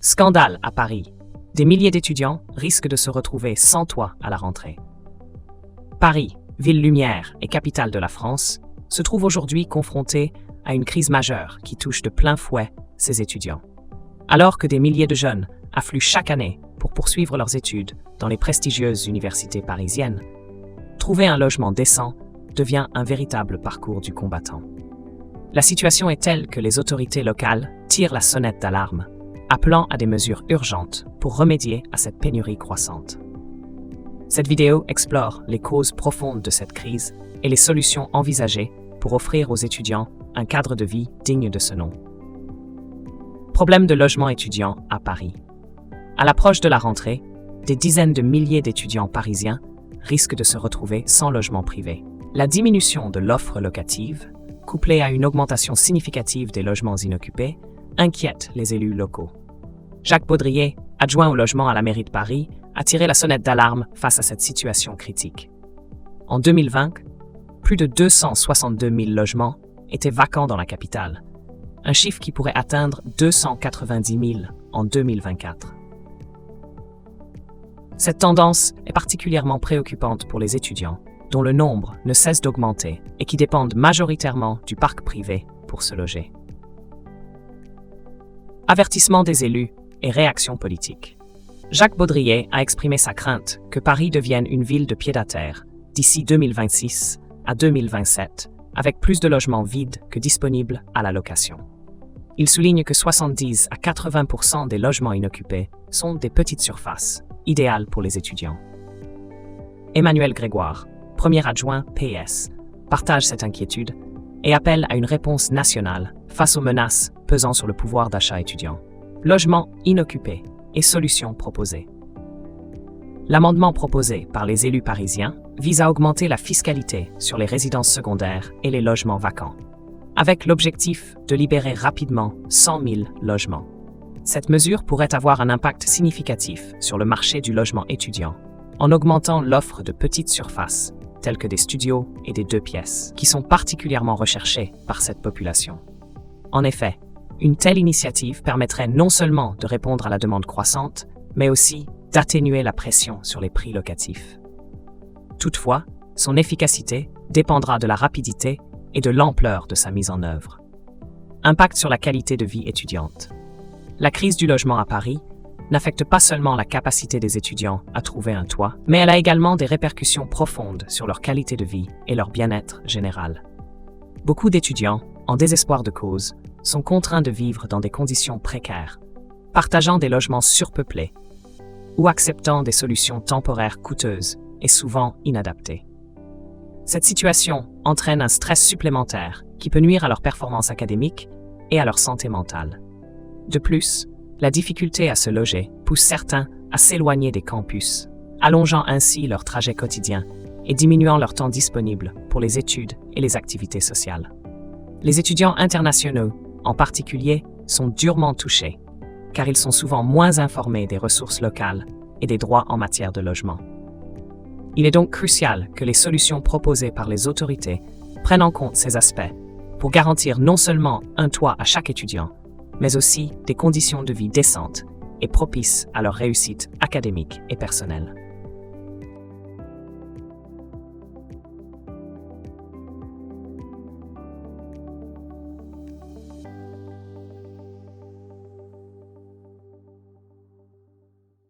Scandale à Paris. Des milliers d'étudiants risquent de se retrouver sans toit à la rentrée. Paris, ville lumière et capitale de la France, se trouve aujourd'hui confrontée à une crise majeure qui touche de plein fouet ses étudiants. Alors que des milliers de jeunes affluent chaque année pour poursuivre leurs études dans les prestigieuses universités parisiennes, trouver un logement décent devient un véritable parcours du combattant. La situation est telle que les autorités locales tirent la sonnette d'alarme, appelant à des mesures urgentes pour remédier à cette pénurie croissante. Cette vidéo explore les causes profondes de cette crise et les solutions envisagées pour offrir aux étudiants un cadre de vie digne de ce nom. Problème de logement étudiant à Paris. À l'approche de la rentrée, des dizaines de milliers d'étudiants parisiens risquent de se retrouver sans logement privé. La diminution de l'offre locative, couplée à une augmentation significative des logements inoccupés, inquiète les élus locaux. Jacques Baudrier, adjoint au logement à la mairie de Paris, a tiré la sonnette d'alarme face à cette situation critique. En 2020, plus de 262 000 logements étaient vacants dans la capitale, un chiffre qui pourrait atteindre 290 000 en 2024. Cette tendance est particulièrement préoccupante pour les étudiants, dont le nombre ne cesse d'augmenter et qui dépendent majoritairement du parc privé pour se loger. Avertissement des élus et réaction politique. Jacques Baudrier a exprimé sa crainte que Paris devienne une ville de pied-à-terre d'ici 2026 à 2027, avec plus de logements vides que disponibles à la location. Il souligne que 70 à 80% des logements inoccupés sont des petites surfaces, idéales pour les étudiants. Emmanuel Grégoire, premier adjoint PS, partage cette inquiétude et appelle à une réponse nationale face aux menaces pesant sur le pouvoir d'achat étudiant. Logement inoccupé et solutions proposées. L'amendement proposé par les élus parisiens vise à augmenter la fiscalité sur les résidences secondaires et les logements vacants, avec l'objectif de libérer rapidement 100 000 logements. Cette mesure pourrait avoir un impact significatif sur le marché du logement étudiant, en augmentant l'offre de petites surfaces, telles que des studios et des 2 pièces, qui sont particulièrement recherchés par cette population. En effet, une telle initiative permettrait non seulement de répondre à la demande croissante, mais aussi d'atténuer la pression sur les prix locatifs. Toutefois, son efficacité dépendra de la rapidité et de l'ampleur de sa mise en œuvre. Impact sur la qualité de vie étudiante. La crise du logement à Paris n'affecte pas seulement la capacité des étudiants à trouver un toit, mais elle a également des répercussions profondes sur leur qualité de vie et leur bien-être général. Beaucoup d'étudiants, en désespoir de cause, sont contraints de vivre dans des conditions précaires, partageant des logements surpeuplés ou acceptant des solutions temporaires coûteuses et souvent inadaptées. Cette situation entraîne un stress supplémentaire qui peut nuire à leur performance académique et à leur santé mentale. De plus, la difficulté à se loger pousse certains à s'éloigner des campus, allongeant ainsi leur trajet quotidien et diminuant leur temps disponible pour les études et les activités sociales. Les étudiants internationaux, en particulier, sont durement touchés, car ils sont souvent moins informés des ressources locales et des droits en matière de logement. Il est donc crucial que les solutions proposées par les autorités prennent en compte ces aspects pour garantir non seulement un toit à chaque étudiant, mais aussi des conditions de vie décentes et propices à leur réussite académique et personnelle.